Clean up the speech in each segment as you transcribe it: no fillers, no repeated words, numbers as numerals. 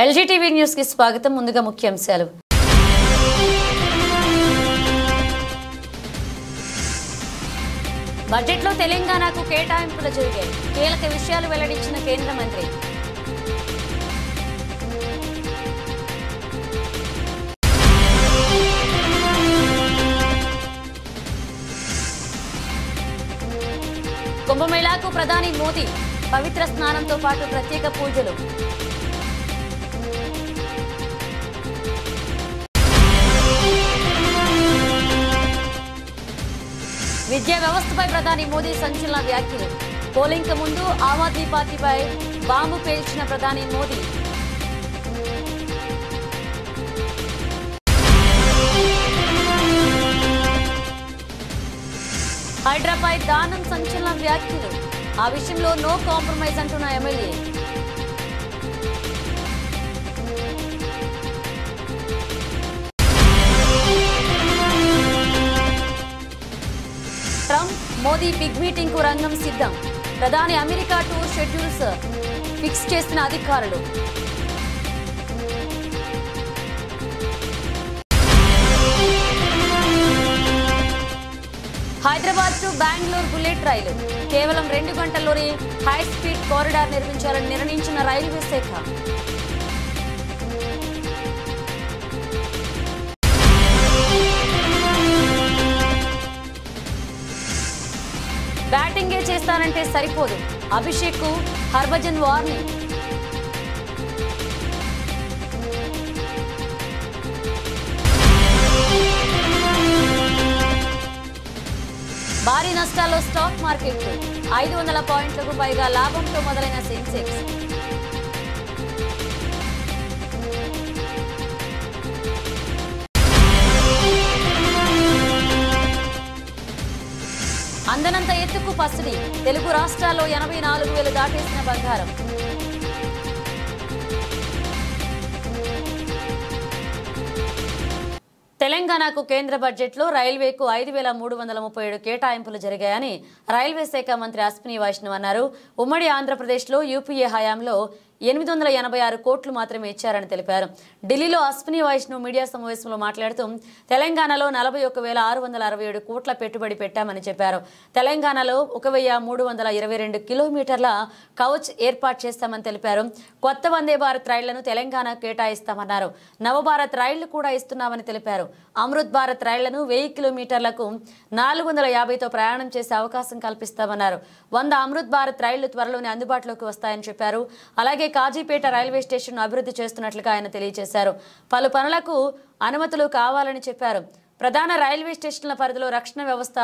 ఎల్జీటీవీ news కి స్వాగతం. ముందుగా ముఖ్యాంశాలు. బడ్జెట్లో తెలంగాణకు కేటాయింపులు జరిగాయి. కీలక విషయాలు వెల్లడించిన కేంద్ర మంత్రి. కుంభమేళాకు ప్రధాని మోదీ పవిత్ర స్నానంతో పాటు ప్రత్యేక పూజలు. విద్యా వ్యవస్థపై ప్రధాని మోదీ సంచలన వ్యాఖ్యలు. పోలింగ్ ముందు ఆమ్ ఆద్మీ పార్టీపై బాంబు పేల్చిన ప్రధాని మోదీ. హైడ్రాపై దానం సంచలన వ్యాఖ్యలు. ఆ విషయంలో నో కాంప్రమైజ్ అంటున్న MLA. Trump Modi big meeting కు రంగం సిద్ధం. ప్రధాని అమెరికా టూర్ షెడ్యూల్స్ ఫిక్స్ చేసిన అధికారులు. హైదరాబాద్ టు బెంగళూరు బుల్లెట్ రైలు కేవలం 2 గంటల్లోనే హై స్పీడ్ కారిడార్ నిర్మించాలని నిర్ణయించిన రైల్వే శాఖ. బ్యాటింగే చేస్తానంటే సరిపోదు, అభిషేక్ కు హర్భజన్ వార్నింగ్. భారీ నష్టాల్లో స్టాక్ మార్కెట్లు. 500 పాయింట్లకు పైగా లాభంతో మొదలైన సెన్సెక్స్. అందనంత ఎత్తుకు పసిడి. తెలుగు రాష్ట్రాల్లో 84,000 దాటేసిన బంగారం. తెలంగాణకు కేంద్ర బడ్జెట్లో రైల్వేకు 5,337 కేటాయింపులు జరిగాయని రైల్వే శాఖ మంత్రి అశ్విని వైష్ణవ్ అన్నారు. ఉమ్మడి ఆంధ్రప్రదేశ్లో యూపీఏ హయాంలో 886 కోట్లు మాత్రమే ఇచ్చారని తెలిపారు. ఢిల్లీలో అశ్విని వైష్ణవ్ మీడియా సమావేశంలో మాట్లాడుతూ తెలంగాణలో 41,667 కోట్ల పెట్టుబడి పెట్టామని చెప్పారు. తెలంగాణలో 1,322 కిలోమీటర్ల కవచ్ ఏర్పాటు చేస్తామని తెలిపారు. కొత్త వందే భారత్ రైళ్లను తెలంగాణ కేటాయిస్తామన్నారు. నవభారత్ రైళ్లు కూడా ఇస్తున్నామని తెలిపారు. అమృత్ భారత్ రైళ్లను 1000 కిలోమీటర్లకు 450తో ప్రయాణం చేసే అవకాశం కల్పిస్తామన్నారు. 100 అమృత్ భారత్ రైళ్లు త్వరలోనే అందుబాటులోకి వస్తాయని చెప్పారు. అలాగే కాజీపేట రైల్వే స్టేషన్ అభివృద్ధి చేస్తున్నట్లుగా ఆయన తెలియజేశారు. పలు పనులకు అనుమతులు కావాలని చెప్పారు. ప్రధాన రైల్వే స్టేషన్ల పరిధిలో రక్షణ వ్యవస్థ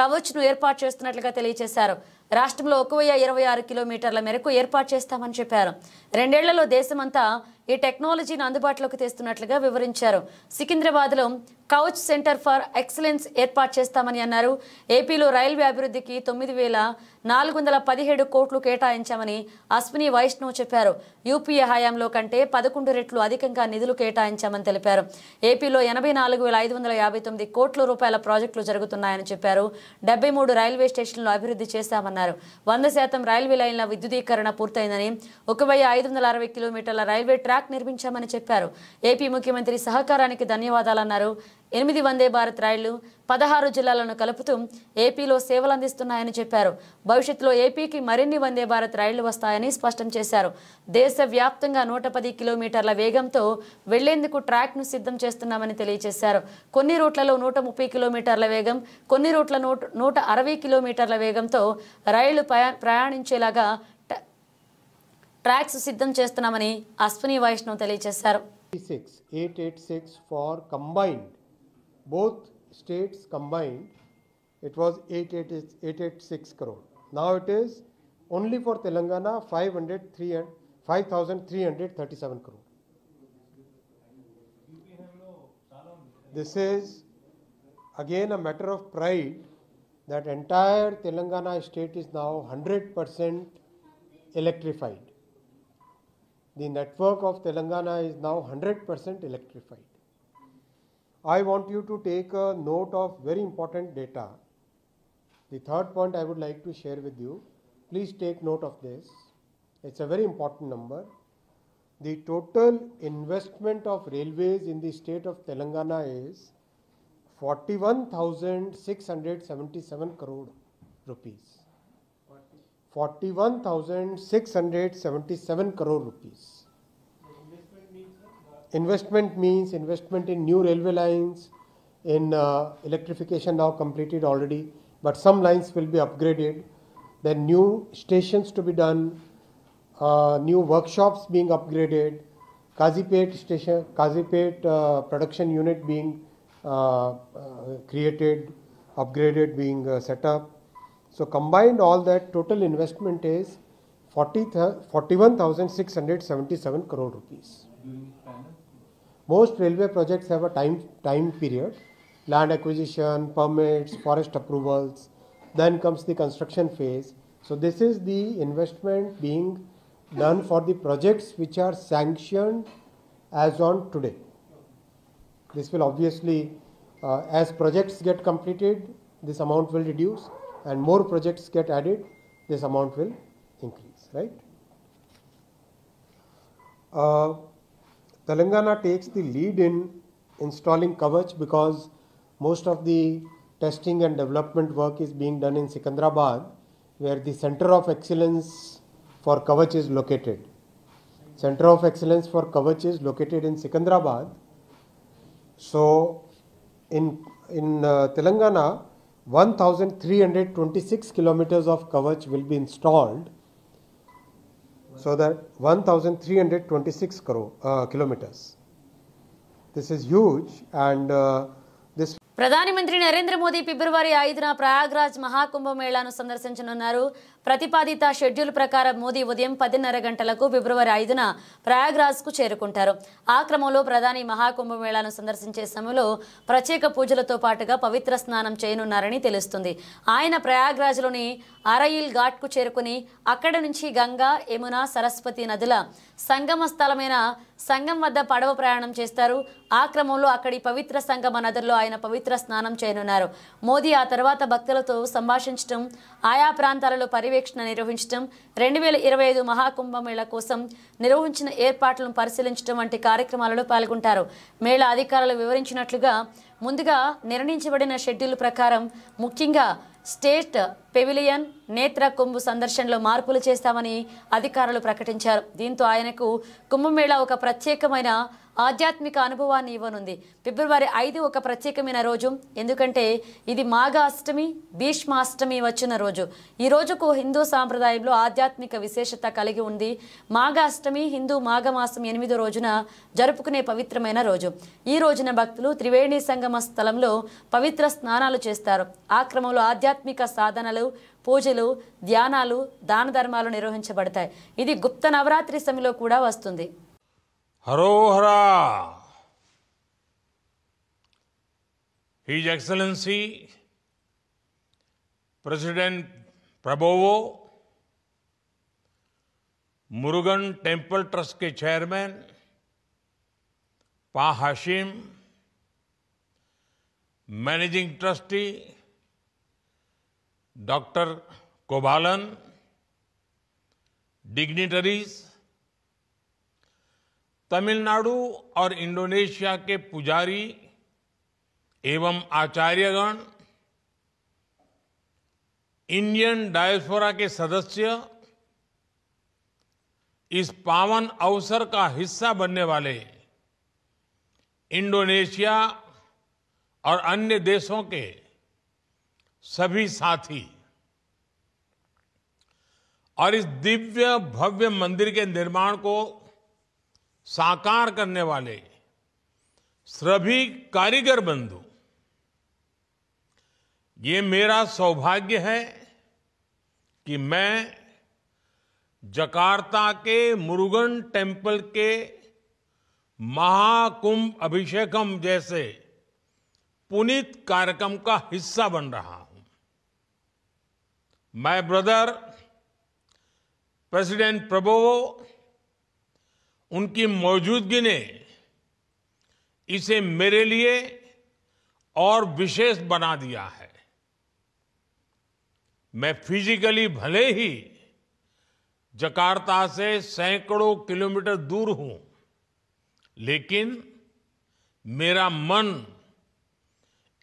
కవచ్ను ఏర్పాటు చేస్తున్నట్లుగా తెలియజేశారు. రాష్ట్రంలో 1,026 కిలోమీటర్ల మేరకు ఏర్పాటు చేస్తామని చెప్పారు. 2 ఏళ్లలో దేశమంతా ఈ టెక్నాలజీని అందుబాటులోకి తెస్తున్నట్లుగా వివరించారు. సికింద్రాబాద్లో కవచ్ సెంటర్ ఫర్ ఎక్సలెన్స్ ఏర్పాటు చేస్తామని అన్నారు. ఏపీలో రైల్వే అభివృద్ధికి 9,417 కోట్లు కేటాయించామని అశ్విని వైష్ణవ్ చెప్పారు. యూపీఏ హయాంలో కంటే 11 రెట్లు అధికంగా నిధులు కేటాయించామని తెలిపారు. ఏపీలో 84,559 కోట్ల రూపాయల ప్రాజెక్టులు జరుగుతున్నాయని చెప్పారు. 73 రైల్వే స్టేషన్లు అభివృద్ధి చేశామన్నారు. 100% రైల్వే లైన్ల విద్యుదీకరణ పూర్తయిందని, 1,560 కిలోమీటర్ల రైల్వే ట్రాక్ నిర్మించామని చెప్పారు. ఏపీ ముఖ్యమంత్రి సహకారానికి ధన్యవాదాలన్నారు. 8 వందే భారత్ రైళ్లు 16 జిల్లాలను కలుపుతూ ఏపీలో సేవలు అందిస్తున్నాయని చెప్పారు. భవిష్యత్తులో ఏపీకి మరిన్ని వందే భారత్ రైళ్లు వస్తాయని స్పష్టం చేశారు. దేశవ్యాప్తంగా 110 కిలోమీటర్ల వేగంతో వెళ్లేందుకు ట్రాక్ను సిద్ధం చేస్తున్నామని తెలియజేశారు. కొన్ని రూట్లలో 130 కిలోమీటర్ల వేగం, కొన్ని రూట్ల 160 కిలోమీటర్ల వేగంతో రైళ్లు ప్రయాణించేలాగా ట్రాక్స్ సిద్ధం చేస్తున్నామని అశ్విని వైష్ణవ్ తెలియజేశారు. 886 for combined, both states combined, it was 886 crore. Now it is only for Telangana 5,337 crore. This is again a matter of pride that entire Telangana state is now 100% electrified. The network of Telangana is now 100% electrified. I want you to take a note of very important data. The third point I would like to share with you, please take note of this. It's a very important number. the total investment of railways in the state of Telangana is 41,677 crore rupees. 41,677 crore rupees. Investment means investment in new railway lines, in electrification now completed already, but some lines will be upgraded, then new stations to be done, new workshops being upgraded, Kazipet station, Kazipet production unit being created, upgraded, being set up. So combined all that total investment is 41,677 crore rupees. Most railway projects have a time period, land acquisition, permits, forest approvals, then comes the construction phase. So this is the investment being done for the projects which are sanctioned as on today. This will obviously, as projects get completed, this amount will reduce, and more projects get added, this amount will increase, right? Telangana takes the lead in installing Kavach because most of the testing and development work is being done in Secunderabad, where the Center of Excellence for Kavach is located. Center of Excellence for Kavach is located in Secunderabad. So in Telangana, 1,326 kilometers of Kavach will be installed. So that 1,326 kilometers. This is huge, and this. ప్రధానమంత్రి నరేంద్ర మోదీ ఫిబ్రవరి 5న ప్రయాగ్రాజ్ మహాకుంభమేళాను సందర్శించనున్నారు. ప్రతిపాదిత schedule ప్రకారం మోదీ ఉదయం 10:30 గంటలకు ఫిబ్రవరి 5న ప్రయాగ్రాజ్కు చేరుకుంటారు. ఆ క్రమంలో ప్రధాని మహాకుంభమేళాను సందర్శించే సమయంలో ప్రత్యేక పూజలతో పాటుగా పవిత్ర స్నానం చేయనున్నారని తెలుస్తుంది. ఆయన ప్రయాగ్రాజ్లోని అరయిల్ ఘాట్కు చేరుకుని అక్కడి నుంచి గంగా, యమున, సరస్వతి నదుల సంగమ స్థలమైన సంగం వద్ద పడవ ప్రయాణం చేస్తారు. ఆ క్రమంలో అక్కడి పవిత్ర సంగమ నదుల్లో ఆయన పవిత్ర స్నానం చేయనున్నారు. మోదీ ఆ తర్వాత భక్తులతో సంభాషించడం, ఆయా ప్రాంతాలలో పర్యవేక్షణ నిర్వహించడం, 2025 మహాకుంభమేళా కోసం నిర్వహించిన ఏర్పాట్లను పరిశీలించడం వంటి కార్యక్రమాలలో పాల్గొంటారు. మేళా అధికారులు వివరించినట్లుగా ముందుగా నిర్ణయించబడిన షెడ్యూల్ ప్రకారం ముఖ్యంగా స్టేట్ పెవిలియన్, నేత్ర కుంభ్ సందర్శనలో మార్పులు చేస్తామని అధికారులు ప్రకటించారు. దీంతో ఆయనకు కుంభమేళా ఒక ప్రత్యేకమైన ఆధ్యాత్మిక అనుభవాన్ని ఇవ్వనుంది. ఫిబ్రవరి 5 ఒక ప్రత్యేకమైన రోజు, ఎందుకంటే ఇది మాఘ అష్టమి, భీష్మాష్టమి వచ్చిన రోజు. ఈ రోజుకు హిందూ సాంప్రదాయంలో ఆధ్యాత్మిక విశేషత కలిగి ఉంది. మాఘ అష్టమి హిందూ మాఘమాసం 8వ రోజున జరుపుకునే పవిత్రమైన రోజు. ఈ రోజున భక్తులు త్రివేణి సంగమ స్థలంలో పవిత్ర స్నానాలు చేస్తారు. ఆ క్రమంలో ఆధ్యాత్మిక సాధనలు, పూజలు, ధ్యానాలు, దాన ధర్మాలు నిర్వహించబడతాయి. ఇది గుప్త నవరాత్రి సమయంలో కూడా వస్తుంది. Harohara His Excellency President Prabowo, Murugan temple trust के chairman Pa Hashim, managing trustee doctor Kobalan, dignitaries, Tamil Nadu और इंडोनेशिया के पुजारी एवं आचार्यगण, इंडियन डायस्पोरा के सदस्य, इस पावन अवसर का हिस्सा बनने वाले इंडोनेशिया और अन्य देशों के सभी साथी और इस दिव्य भव्य मंदिर के निर्माण को साकार करने वाले सभी कारीगर बंधु, ये मेरा सौभाग्य है कि मैं जकार्ता के मुरुगन टेम्पल के महाकुंभ अभिषेकम जैसे पुनीत कार्यक्रम का हिस्सा बन रहा हूं. माय ब्रदर प्रेसिडेंट प्रबोवो, उनकी मौजूदगी ने इसे मेरे लिए और विशेष बना दिया है. मैं फिजिकली भले ही जकार्ता से सैकड़ों किलोमीटर दूर हूं, लेकिन मेरा मन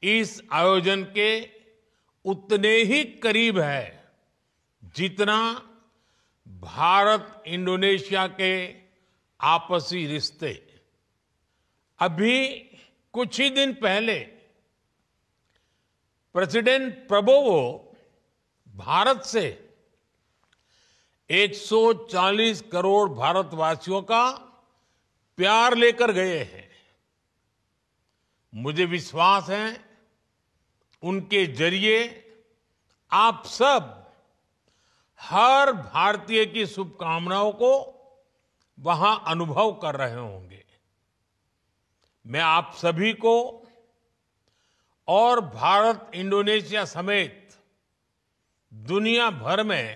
इस आयोजन के उतने ही करीब है जितना भारत इंडोनेशिया के आपसी रिश्ते। अभी कुछ ही दिन पहले प्रेसिडेंट प्रबोवो भारत से 140 करोड़ भारतवासियों का प्यार लेकर गए हैं। मुझे विश्वास है उनके जरिए आप सब हर भारतीय की शुभकामनाओं को वहां अनुभव कर रहे होंगे। मैं आप सभी को और भारत इंडोनेशिया समेत दुनिया भर में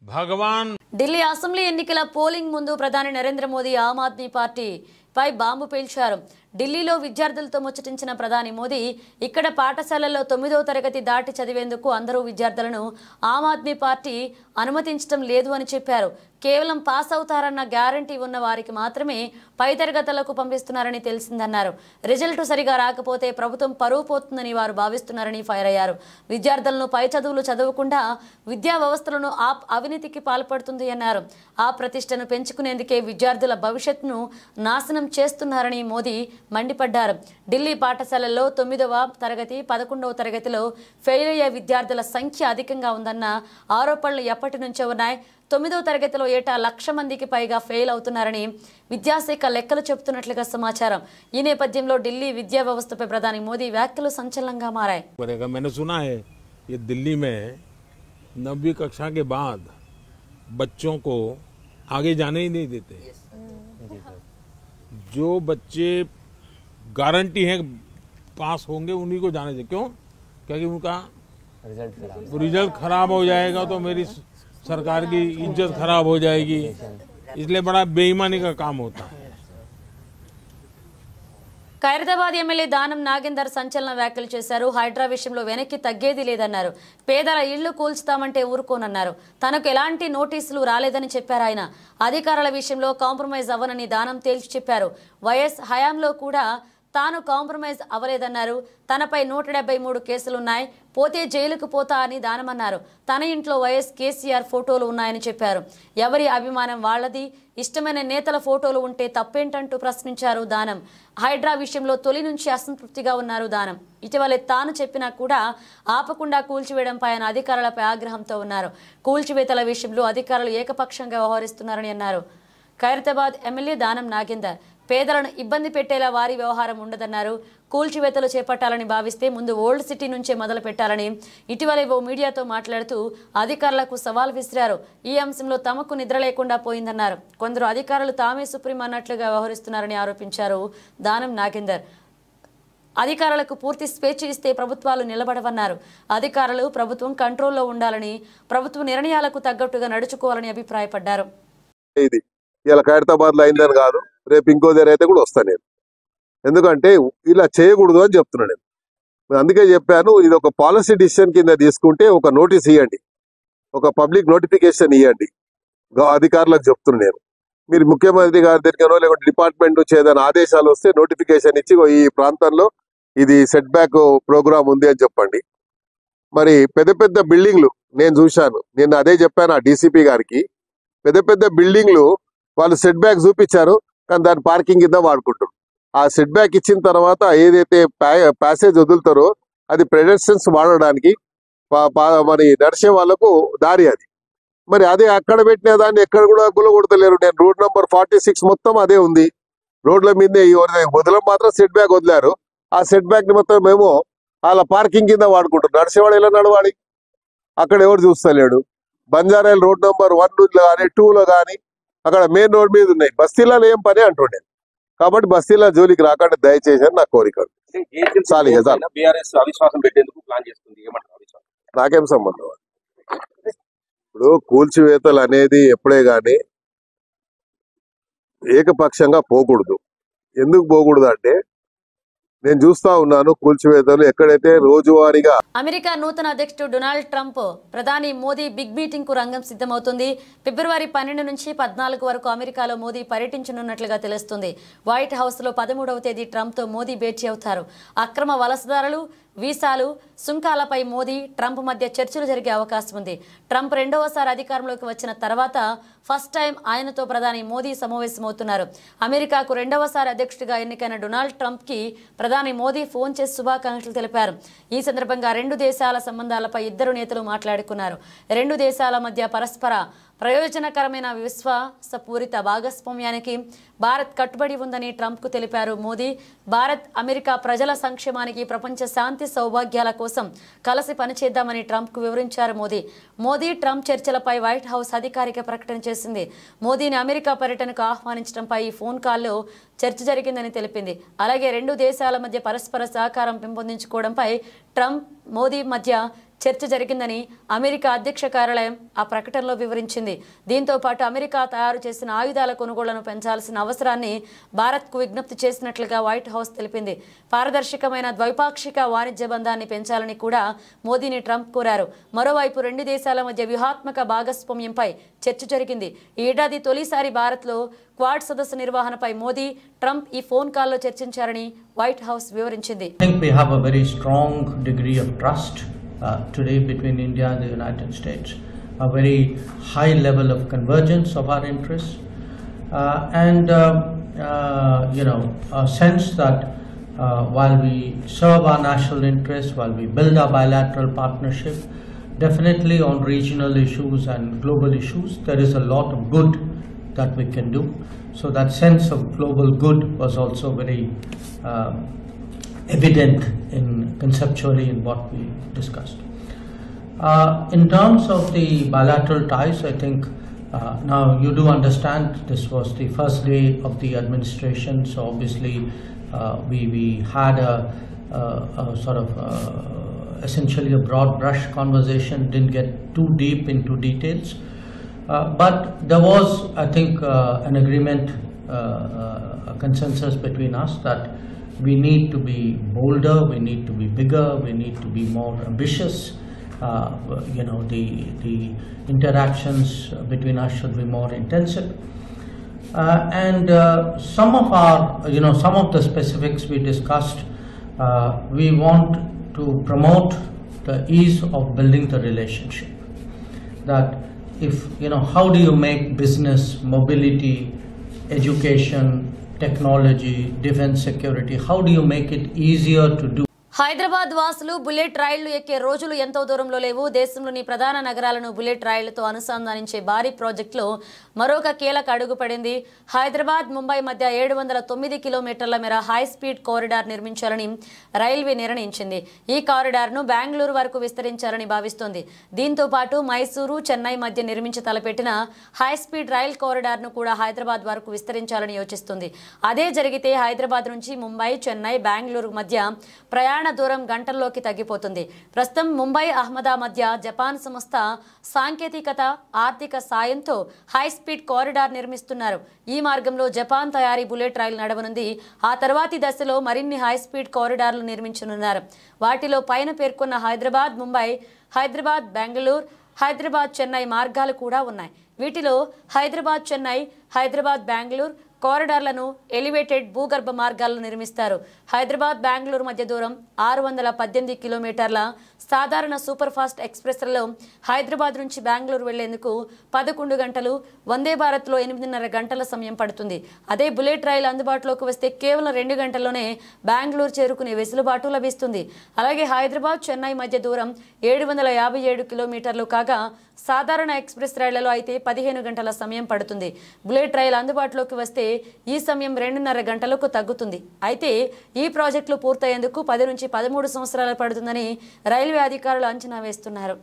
भगवान ఢిల్లీ అసెంబ్లీ ఎన్నికల పోలింగ్ ముందు ప్రధాని నరేంద్ర మోదీ ఆమ్ ఆద్మీ పార్టీపై బాంబు పేల్చారు. ఢిల్లీలో విద్యార్థులతో ముచ్చటించిన ప్రధాని మోదీ ఇక్కడ పాఠశాలల్లో 9వ తరగతి దాటి చదివేందుకు అందరూ విద్యార్థులను ఆమ్ ఆద్మీ పార్టీ అనుమతించడం లేదు అని చెప్పారు. కేవలం పాస్ అవుతారన్న గ్యారంటీ ఉన్న వారికి మాత్రమే పై తరగతులకు పంపిస్తున్నారని తెలిసిందన్నారు. రిజల్ట్ సరిగా రాకపోతే ప్రభుత్వం పరువు పోతుందని వారు భావిస్తున్నారని ఫైర్ అయ్యారు. విద్యార్థులను పై చదువులు చదవకుండా విద్యా వ్యవస్థలను అవినీతికి పాల్పడుతుంది అన్నారు. ఆ ప్రతిష్టను పెంచుకునేందుకే విద్యార్థుల భవిష్యత్తును నాశనం చేస్తున్నారని మోదీ మండిపడ్డారు. ఢిల్లీ పాఠశాలల్లో 9వ తరగతి 11వ తరగతిలో ఫెయిల్ అయ్యే విద్యార్థుల సంఖ్య అధికంగా ఉందన్న ఆరోపణలు ఎప్పటి నుంచో ఉన్నాయి. 9వ తరగతిలో ఏటా 1,00,000 మందికి పైగా ఫెయిల్ అవుతున్నారని విద్యాశాఖ లెక్కలు చెబుతున్నట్లుగా సమాచారం. ఈ నేపథ్యంలో ఢిల్లీ విద్యా వ్యవస్థపై ప్రధాని మోదీ వ్యాఖ్యలు సంచలనంగా మారాయి. मैंने सुना है ये दिल्ली में 9वीं कक्षा के बाद बच्चों को आगे जाने ही नहीं देते। जो बच्चे गारंटी है पास होंगे उन्हीं को जाने दें। क्यों? क्योंकि उनका रिजल्ट खराब हो जाएगा तो मेरी सरकार की इज्जत खराब हो जाएगी, इसलिए बड़ा बेईमानी का काम होता है। ఖైరతాబాద్ ఎమ్మెల్యే దానం నాగేందర్ సంచలన వ్యాఖ్యలు చేశారు. హైడ్రా విషయంలో వెనక్కి తగ్గేది లేదన్నారు. పేదల ఇళ్లు కూల్చుతామంటే ఊరుకోనన్నారు. తనకు ఎలాంటి నోటీసులు రాలేదని చెప్పారు ఆయన. అధికారుల విషయంలో కాంప్రమైజ్ అవ్వనని దానం తేల్చి చెప్పారు. వైఎస్ హయాంలో కూడా తాను కాంప్రమైజ్ అవ్వలేదన్నారు. తనపై 173 కేసులున్నాయి, పోతే జైలుకు పోతా అని దానమన్నారు. తన ఇంట్లో వైఎస్ కేసీఆర్ ఫోటోలు ఉన్నాయని చెప్పారు. ఎవరి అభిమానం వాళ్లది, ఇష్టమైన నేతల ఫోటోలు ఉంటే తప్పేంటంటూ ప్రశ్నించారు దానం. హైడ్రా విషయంలో తొలి నుంచి అసంతృప్తిగా ఉన్నారు దానం. ఇటీవలే తాను చెప్పినా కూడా ఆపకుండా కూల్చివేయడంపై ఆయన అధికారులపై ఆగ్రహంతో ఉన్నారు. కూల్చివేతల విషయంలో అధికారులు ఏకపక్షంగా వ్యవహరిస్తున్నారని అన్నారు. ఖైరతాబాద్ ఎమ్మెల్యే దానం నాగేందర్ పేదలను ఇబ్బంది పెట్టేలా వారి వ్యవహారం ఉండదన్నారు. కూల్చివేతలు చేపట్టాలని భావిస్తే ముందు ఓల్డ్ సిటీ నుంచే మొదలు పెట్టాలని ఇటీవలే ఓ మీడియాతో మాట్లాడుతూ అధికారులకు సవాల్ విసిరారు. ఈ అంశంలో తమకు నిద్ర లేకుండా పోయిందన్నారు. కొందరు అధికారులు తామే సుప్రీం అన్నట్లుగా వ్యవహరిస్తున్నారని ఆరోపించారు దానం నాగేందర్. అధికారులకు పూర్తి స్వేచ్ఛ ఇస్తే ప్రభుత్వాలు నిలబడవన్నారు. అధికారులు ప్రభుత్వం కంట్రోల్లో ఉండాలని, ప్రభుత్వ నిర్ణయాలకు తగ్గట్టుగా నడుచుకోవాలని అభిప్రాయపడ్డారు. ఇలా ఖైరతాబాద్ లో అయిందని కాదు, రేపు ఇంకో దగ్గర అయితే కూడా వస్తాను నేను. ఎందుకంటే ఇలా చేయకూడదు అని చెప్తున్నాను నేను. అందుకే చెప్పాను, ఇది ఒక పాలసీ డిసిషన్ కింద తీసుకుంటే ఒక నోటీస్ ఇవ్వండి, ఒక పబ్లిక్ నోటిఫికేషన్ ఇవ్వండి అధికారులకు చెప్తున్నాను నేను. మీరు ముఖ్యమంత్రి గారి దగ్గరనో లేకుంటే డిపార్ట్మెంట్ నుంచి ఏదైనా ఆదేశాలు వస్తే నోటిఫికేషన్ ఇచ్చి ఈ ప్రాంతంలో ఇది సెట్ బ్యాక్ ప్రోగ్రామ్ ఉంది అని చెప్పండి. మరి పెద్ద పెద్ద బిల్డింగ్లు నేను చూశాను, నేను అదే చెప్పాను ఆ డీసీపీ గారికి. పెద్ద పెద్ద బిల్డింగ్లు వాళ్ళు సెట్ బ్యాక్ చూపించారు, కానీ దాని పార్కింగ్ కింద వాడుకుంటారు. ఆ సెట్ బ్యాక్ ఇచ్చిన తర్వాత ఏదైతే ప్యాసేజ్ వదులుతారో అది పెడెస్ట్రియన్స్ వాడడానికి మరి నడిచే వాళ్ళకు దారి అది. మరి అదే అక్కడ పెట్టిన దాన్ని ఎక్కడ కూడా గులగొడతలేరు. నేను రోడ్ నంబర్ 46 మొత్తం అదే ఉంది. రోడ్ల మీదే వదలం మాత్రం సెట్ బ్యాక్ వదిలారు. ఆ సెట్ బ్యాక్ ని మొత్తం మేము వాళ్ళ పార్కింగ్ కింద వాడుకుంటారు. నడిచేవాడు ఎలా నడవాలి? అక్కడ ఎవరు చూస్తలేడు. బంజారాయిల్ రోడ్ నంబర్ 1 కానీ 2లో కానీ అక్కడ మెయిన్ రోడ్ మీద ఉన్నాయి. బస్తీలలో ఏం పని అంటుండే. కాబట్టి బస్తీల జోలికి రాకుండా దయచేసి నా కోరిక. నాకేం సంబంధం? ఇప్పుడు కూల్చివేతలు అనేది ఎప్పుడే గాని ఏకపక్షంగా పోకూడదు. ఎందుకు పోకూడదు అంటే నేను చూస్తా ఉన్నాను కూల్చివేతలు ఎక్కడైతే రోజువారీగా. అమెరికా నూతన అధ్యక్షుడు డొనాల్డ్ ట్రంప్ ప్రధాని మోదీ బిగ్ మీటింగ్ కు రంగం సిద్ధమవుతుంది. ఫిబ్రవరి 12 నుంచి 14 వరకు అమెరికాలో మోదీ పర్యటించనున్నట్లుగా తెలుస్తుంది. వైట్ హౌస్ లో 13వ తేదీ ట్రంప్ తో మోదీ భేటీ అవుతారు. అక్రమ వలసదారులు, వీసాలు, సుంకాలపై మోదీ ట్రంప్ మధ్య చర్చలు జరిగే అవకాశం ఉంది. ట్రంప్ రెండవసారి అధికారంలోకి వచ్చిన తర్వాత ఫస్ట్ టైం ఆయనతో ప్రధాని మోదీ సమావేశమవుతున్నారు. అమెరికాకు రెండవసారి అధ్యక్షుడిగా ఎన్నికైన డొనాల్డ్ ట్రంప్ కి ప్రధాని మోదీ ఫోన్ చేసి శుభాకాంక్షలు తెలిపారు. ఈ సందర్భంగా రెండు దేశాల సంబంధాలపై ఇద్దరు నేతలు మాట్లాడుకున్నారు. రెండు దేశాల మధ్య పరస్పర ప్రయోజనకరమైన విశ్వాసపూరిత భాగస్వామ్యానికి భారత్ కట్టుబడి ఉందని ట్రంప్కు తెలిపారు మోదీ. భారత్ అమెరికా ప్రజల సంక్షేమానికి, ప్రపంచ శాంతి సౌభాగ్యాల కోసం కలిసి పనిచేద్దామని ట్రంప్కు వివరించారు మోదీ ట్రంప్ చర్చలపై వైట్ హౌస్ అధికారిక ప్రకటన చేసింది. మోదీని అమెరికా పర్యటనకు ఆహ్వానించడంపై ఈ ఫోన్ కాల్లో చర్చ జరిగిందని తెలిపింది. అలాగే రెండు దేశాల మధ్య పరస్పర సహకారం పెంపొందించుకోవడంపై ట్రంప్ మోదీ మధ్య చర్చ జరిగిందని అమెరికా అధ్యక్ష కార్యాలయం ఆ ప్రకటనలో వివరించింది. దీంతో పాటు అమెరికా తయారు చేసిన ఆయుధాల కొనుగోళ్లను పెంచాల్సిన అవసరాన్ని భారత్కు విజ్ఞప్తి చేసినట్లుగా వైట్ హౌస్ తెలిపింది. పారదర్శకమైన ద్వైపాక్షిక వాణిజ్య బంధాన్ని పెంచాలని కూడా మోదీని ట్రంప్ కోరారు. మరోవైపు రెండు దేశాల మధ్య వ్యూహాత్మక భాగస్వామ్యంపై చర్చ జరిగింది. ఈ ఏడాది తొలిసారి భారత్లో క్వాడ్ సదస్సు నిర్వహణపై మోదీ, ట్రంప్ ఈ ఫోన్ కాల్లో చర్చించారని వైట్ హౌస్ వివరించింది. Today between India and the United States, a very high level of convergence of our interests, and a sense that while we serve our national interests, while we build our bilateral partnership, definitely on regional issues and global issues, there is a lot of good that we can do. So that sense of global good was also very evident conceptually in what we discussed. In terms of the bilateral ties, I think now you do understand this was the first day of the administration, so obviously we had a sort of essentially a broad brush conversation, didn't get too deep into details, but there was, I think, an agreement, a consensus between us that we need to be bolder, we need to be bigger, we need to be more ambitious. The interactions between us should be more intensive. And some of the specifics we discussed, we want to promote the ease of building the relationship. That how do you make business, mobility, education, technology, defense security, how do you make it easier to do? Hyderabad వాసులు bullet రైళ్లు ఎక్కే రోజులు ఎంతో దూరంలో లేవు. దేశంలోని ప్రధాన నగరాలను బుల్లెట్ రైళ్లతో అనుసంధానించే భారీ ప్రాజెక్టులో మరొక కీలక అడుగు పడింది. హైదరాబాద్ ముంబై మధ్య 709 కిలోమీటర్ల మేర హై స్పీడ్ కారిడార్ నిర్మించాలని రైల్వే నిర్ణయించింది. ఈ కారిడార్ను బెంగళూరు వరకు విస్తరించాలని భావిస్తోంది. దీంతో పాటు మైసూరు, చెన్నై మధ్య నిర్మించి తలపెట్టిన హై స్పీడ్ రైల్ కారిడార్ను కూడా హైదరాబాద్ వరకు విస్తరించాలని యోచిస్తుంది. అదే జరిగితే హైదరాబాద్ నుంచి ముంబై, చెన్నై, బెంగళూరు మధ్య ప్రయాణ దూరం గంటల్లోకి తగ్గిపోతుంది. ప్రస్తుతం ముంబై, అహ్మదాబాద్ మధ్య జపాన్ సంస్థ సాంకేతికత, ఆర్థిక సాయంతో హై స్పీడ్ కారిడార్ నిర్మిస్తున్నారు. ఈ మార్గంలో జపాన్ తయారీ బుల్లెట్ రైలు నడవనుంది. ఆ తర్వాతి దశలో మరిన్ని హై స్పీడ్ కారిడార్లు నిర్మించనున్నారు. వాటిలో పైన పేర్కొన్న హైదరాబాద్ ముంబై, హైదరాబాద్ బెంగళూరు, హైదరాబాద్ చెన్నై మార్గాలు కూడా ఉన్నాయి. వీటిలో హైదరాబాద్ చెన్నై, హైదరాబాద్ బెంగళూరు కారిడార్లను ఎలివేటెడ్ భూగర్భ మార్గాలను నిర్మిస్తారు. హైదరాబాద్ బెంగళూరు మధ్య దూరం 618 కిలోమీటర్ల. సాధారణ సూపర్ ఫాస్ట్ ఎక్స్ప్రెస్లలో హైదరాబాద్ నుంచి బెంగళూరు వెళ్లేందుకు 11 గంటలు, వందే భారత్లో 8.5 గంటల సమయం పడుతుంది. అదే బుల్లెట్ రైలు అందుబాటులోకి వస్తే కేవలం 2 గంటల్లోనే బెంగళూరు చేరుకునే వెసులుబాటు లభిస్తుంది. అలాగే హైదరాబాద్ చెన్నై మధ్య దూరం 757 కిలోమీటర్లు కాగా సాధారణ ఎక్స్ప్రెస్ రైళ్లలో అయితే 15 గంటల సమయం పడుతుంది. బుల్లెట్ రైలు అందుబాటులోకి వస్తే ఈ సమయం 2.5 గంటలకు తగ్గుతుంది. అయితే ఈ ప్రాజెక్టులు పూర్తయ్యేందుకు 10 నుంచి 13 సంవత్సరాలు పడుతుందని రైల్వే అధికారులు అంచనా వేస్తున్నారు.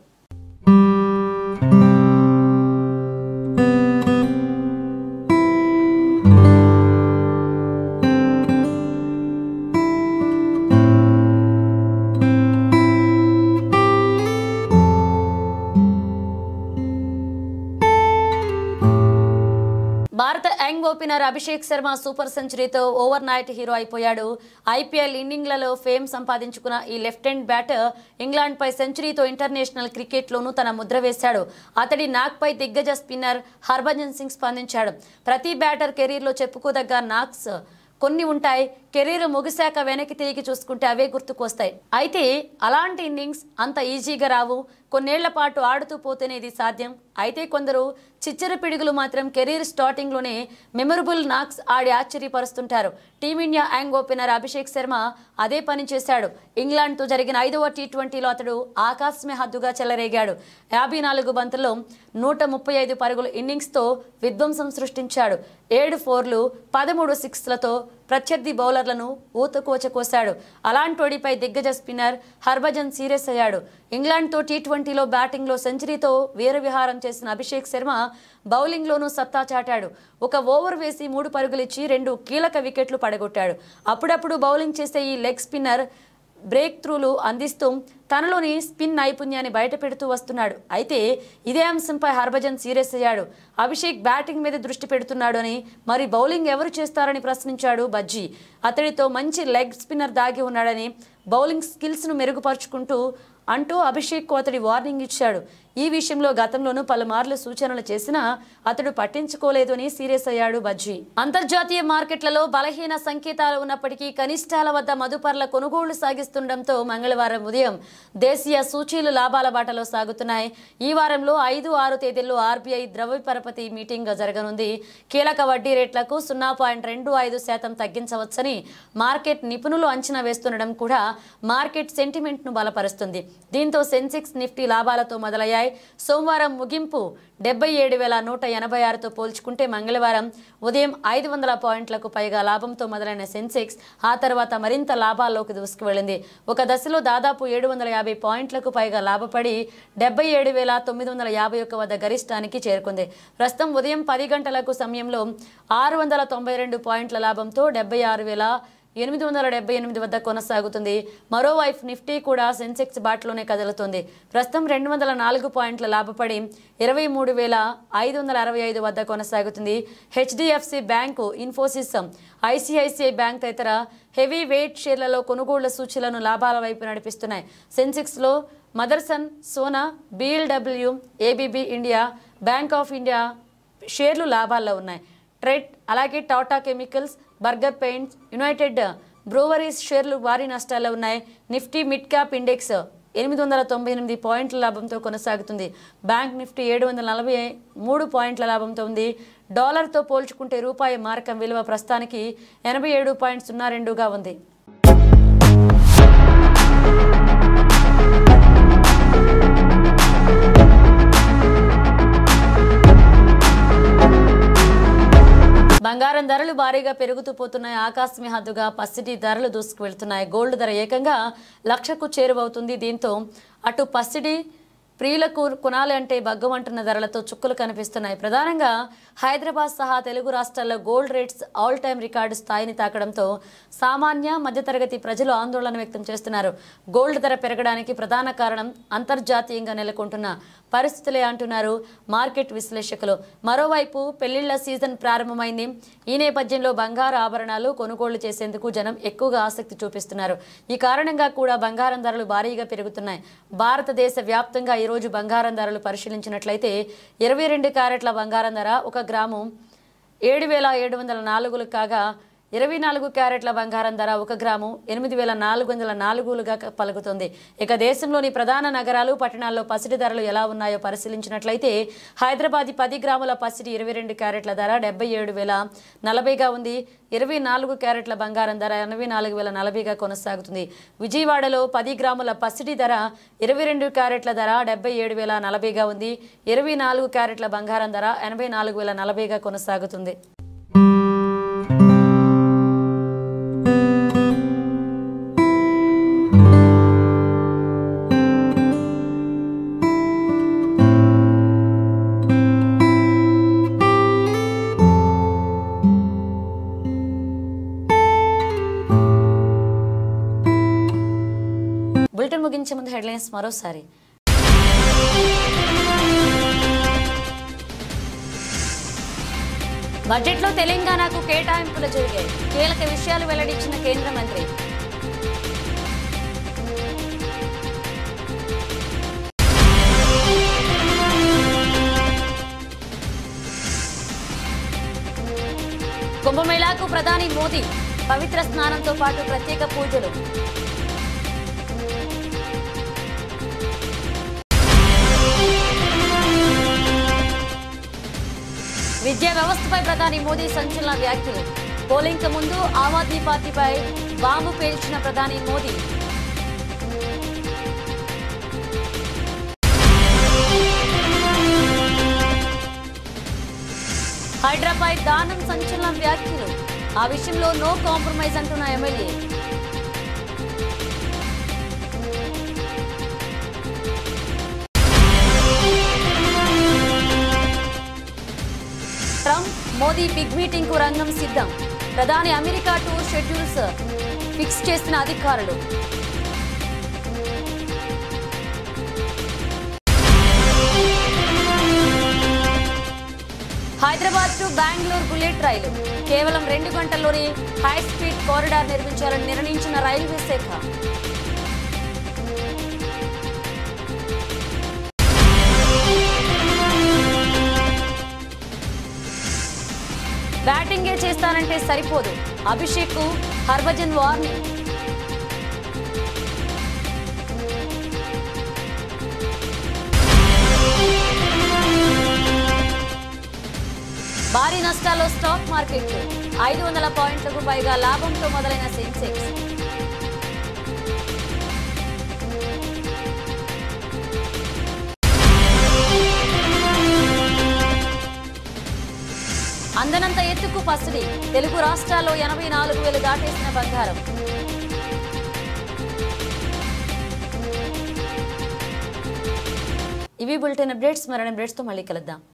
భారత young opener spinner Abhishek Sharma super సెంచరీతో ఓవర్ నైట్ హీరో అయిపోయాడు. ఐపీఎల్ ఇన్నింగ్లలో ఫేమ్ సంపాదించుకున్న ఈ లెఫ్ట్ హ్యాండ్ బ్యాటర్ ఇంగ్లాండ్పై సెంచరీతో ఇంటర్నేషనల్ క్రికెట్లోనూ తన ముద్ర వేశాడు. అతడి నాక్పై దిగ్గజ స్పిన్నర్ హర్భజన్ సింగ్ స్పందించాడు. ప్రతి బ్యాటర్ కెరీర్లో చెప్పుకోదగ్గ నాక్స్ కొన్ని ఉంటాయి. కెరీర్ ముగిశాక వెనక్కి తిరిగి చూసుకుంటే అవే గుర్తుకు వస్తాయి. అయితే అలాంటి ఇన్నింగ్స్ అంత ఈజీగా రావు. కొన్నేళ్ల పాటు ఆడుతూ పోతేనే ఇది సాధ్యం. అయితే కొందరు చిచ్చర పిడుగులు మాత్రం కెరీర్ స్టార్టింగ్లోనే మెమరబుల్ నాక్స్ ఆడి ఆశ్చర్యపరుస్తుంటారు. Team India young opener Abhishek Sharma అదే పని చేశాడు. ఇంగ్లాండ్తో జరిగిన 5వ టీ20లో అతడు ఆకాశమే హద్దుగా చెలరేగాడు. 54 బంతుల్లో 135 పరుగుల ఇన్నింగ్స్తో విధ్వంసం సృష్టించాడు. 7 4లు 13 6లతో ప్రత్యర్థి బౌలర్లను ఊతకోచ కోశాడు. అలాంటోడిపై దిగ్గజ స్పిన్నర్ హర్భజన్ సీరియస్ అయ్యాడు. ఇంగ్లాండ్తో టీ20లో బ్యాటింగ్లో సెంచరీతో వీరవిహారం చేసిన అభిషేక్ శర్మ బౌలింగ్లోనూ సత్తా చాటాడు. ఒక ఓవర్ వేసి 3 పరుగులిచ్చి 2 కీలక వికెట్లు పడగొట్టాడు. అప్పుడప్పుడు బౌలింగ్ చేసే ఈ లెగ్ స్పిన్నర్ బ్రేక్ త్రూలు అందిస్తూ తనలోని స్పిన్ నైపుణ్యాన్ని బయటపెడుతూ వస్తున్నాడు. అయితే ఇదే అంశంపై హర్భజన్ సీరియస్ అయ్యాడు. అభిషేక్ బ్యాటింగ్ మీద దృష్టి పెడుతున్నాడు అని, మరి బౌలింగ్ ఎవరు చేస్తారని ప్రశ్నించాడు బజ్జీ. అతడితో మంచి లెగ్ స్పిన్నర్ దాగి ఉన్నాడని, బౌలింగ్ స్కిల్స్ను మెరుగుపరుచుకుంటూ అంటూ అభిషేక్కు అతడి వార్నింగ్ ఇచ్చాడు. ఈ విషయంలో గతంలోనూ పలుమార్లు సూచనలు చేసినా అతడు పట్టించుకోలేదు అని సీరియస్ అయ్యాడు బజ్జీ. అంతర్జాతీయ మార్కెట్లలో బలహీన సంకేతాలు ఉన్నప్పటికీ కనిష్టాల వద్ద మదుపర్ల కొనుగోళ్లు సాగిస్తుండటంతో మంగళవారం ఉదయం దేశీయ సూచీలు లాభాల బాటలో సాగుతున్నాయి. ఈ వారంలో 5, 6 తేదీల్లో ఆర్బీఐ ద్రవ్య పరపతి మీటింగ్ జరగనుంది. కీలక వడ్డీ రేట్లకు 0.25% తగ్గించవచ్చని మార్కెట్ నిపుణులు అంచనా వేస్తుండడం కూడా మార్కెట్ సెంటిమెంట్ను బలపరుస్తుంది. దీంతో సెన్సెక్స్, నిఫ్టీ లాభాలతో మొదలయ్యాయి. సోమవారం ముగింపు 77,186తో పోల్చుకుంటే మంగళవారం ఉదయం 500 పాయింట్లకు పైగా లాభంతో మొదలైన సెన్సెక్స్ ఆ తర్వాత మరింత లాభాల్లోకి దూసుకువెళ్లింది. ఒక దశలో దాదాపు 750 పాయింట్లకు పైగా లాభపడి 77,951 వద్ద గరిష్టానికి చేరుకుంది. ప్రస్తుతం ఉదయం 10 గంటలకు సమయంలో 692 పాయింట్ల లాభంతో 76,878 వద్ద కొనసాగుతుంది. మరోవైపు నిఫ్టీ కూడా సెన్సెక్స్ బాటలోనే కదులుతుంది. ప్రస్తుతం 204 పాయింట్ల లాభపడి 23,565 వద్ద కొనసాగుతుంది. HDFC bank, Infosys, ICICI bank తదితర హెవీ వెయిట్ షేర్లలో కొనుగోళ్ల సూచీలను లాభాల వైపు నడిపిస్తున్నాయి. సెన్సెక్స్లో Motherson, Sona, BLW, ABB India, Bank of India షేర్లు లాభాల్లో ఉన్నాయి. ట్రెడ్, అలాగే Tata chemicals, Berger paints, United Breweries షేర్లు భారీ నష్టాల్లో ఉన్నాయి. నిఫ్టీ మిడ్ క్యాప్ ఇండెక్స్ 898 పాయింట్ల లాభంతో కొనసాగుతుంది. బ్యాంక్ నిఫ్టీ 743 పాయింట్ల లాభంతో ఉంది. డాలర్తో పోల్చుకుంటే రూపాయి మారకం విలువ ప్రస్తుతానికి 87.02గా ఉంది. బంగారం ధరలు భారీగా పెరుగుతూ పోతున్నాయి. ఆకాశమే హద్దుగా పసిడి ధరలు దూసుకు వెళ్తున్నాయి. గోల్డ్ ధర ఏకంగా 1,00,000కు చేరువవుతుంది. దీంతో అటు పసిడి ప్రియులకు కొనాలి అంటే బగ్గమంటున్న ధరలతో చుక్కలు కనిపిస్తున్నాయి. ప్రధానంగా హైదరాబాద్ సహా తెలుగు రాష్ట్రాల్లో gold rates all time record స్థాయిని తాకడంతో సామాన్య మధ్యతరగతి ప్రజలు ఆందోళన వ్యక్తం చేస్తున్నారు. గోల్డ్ ధర పెరగడానికి ప్రధాన కారణం అంతర్జాతీయంగా నెలకొంటున్న పరిస్థితులే అంటున్నారు మార్కెట్ విశ్లేషకులు. మరోవైపు పెళ్లిళ్ల సీజన్ ప్రారంభమైంది. ఈ నేపథ్యంలో బంగారు ఆభరణాలు కొనుగోళ్లు చేసేందుకు జనం ఎక్కువగా ఆసక్తి చూపిస్తున్నారు. ఈ కారణంగా కూడా బంగారం ధరలు భారీగా పెరుగుతున్నాయి. భారతదేశ వ్యాప్తంగా ఈరోజు బంగారం ధరలు పరిశీలించినట్లయితే 22 క్యారెట్ల బంగారం ధర 1 గ్రాము 7,704 కాగా 24 క్యారెట్ల బంగారం ధర 1 గ్రాము 8,404గా పలుకుతుంది. ఇక దేశంలోని ప్రధాన నగరాలు, పట్టణాల్లో పసిడి ధరలు ఎలా ఉన్నాయో పరిశీలించినట్లయితే హైదరాబాద్ 10 గ్రాముల పసిడి 22 క్యారెట్ల ధర 77,040గా ఉంది. 24 క్యారెట్ల బంగారం ధర 84,040గా కొనసాగుతుంది. విజయవాడలో 10 గ్రాముల పసిడి ధర 22 క్యారెట్ల ధర 77,040గా ఉంది. 24 క్యారెట్ల బంగారం ధర 84,040గా కొనసాగుతుంది. బులెటిన్ ముగించే ముందు హెడ్లైన్స్ మరోసారి. బడ్జెట్లో తెలంగాణకు కేటాయింపులు జరిగాయి. కీలక విషయాలు వెల్లడించిన కేంద్ర మంత్రి. కుంభమేళాకు ప్రధాని మోదీ పవిత్ర స్నానంతో పాటు ప్రత్యేక పూజలు. విద్యా వ్యవస్థపై ప్రధాని మోదీ సంచలన వ్యాఖ్యలు. పోలింగ్ కు ముందు ఆమ్ ఆద్మీ పార్టీపై బాంబు పేల్చిన ప్రధాని మోదీ. హైడ్రాపై దానం సంచలన వ్యాఖ్యలు. ఆ విషయంలో నో కాంప్రమైజ్ అంటున్న MLA. Trump Modi big meeting కు రంగం సిద్ధం. ప్రధాని అమెరికా టూర్ షెడ్యూల్స్ ఫిక్స్ చేసిన అధికారులు. హైదరాబాద్ టు బెంగళూరు బుల్లెట్ రైలు కేవలం 2 గంటల్లోనే హై స్పీడ్ కారిడార్ నిర్మించాలని నిర్ణయించిన రైల్వే శాఖ. బ్యాటింగే చేస్తానంటే సరిపోదు, అభిషేక్ కు హర్భజన్ వార్నింగ్. భారీ నష్టాల్లో స్టాక్ మార్కెట్లు. 500 పాయింట్లకు పైగా లాభంతో మొదలైన సెన్సెక్స్. అందనంత ఎత్తుకు పసిడి. తెలుగు రాష్ట్రాల్లో 84,000 దాటేసిన బంగారం. ఇవి బులెటిన్ అప్డేట్స్. మరిన్ని అప్డేట్స్తో మళ్ళీ కలుద్దాం.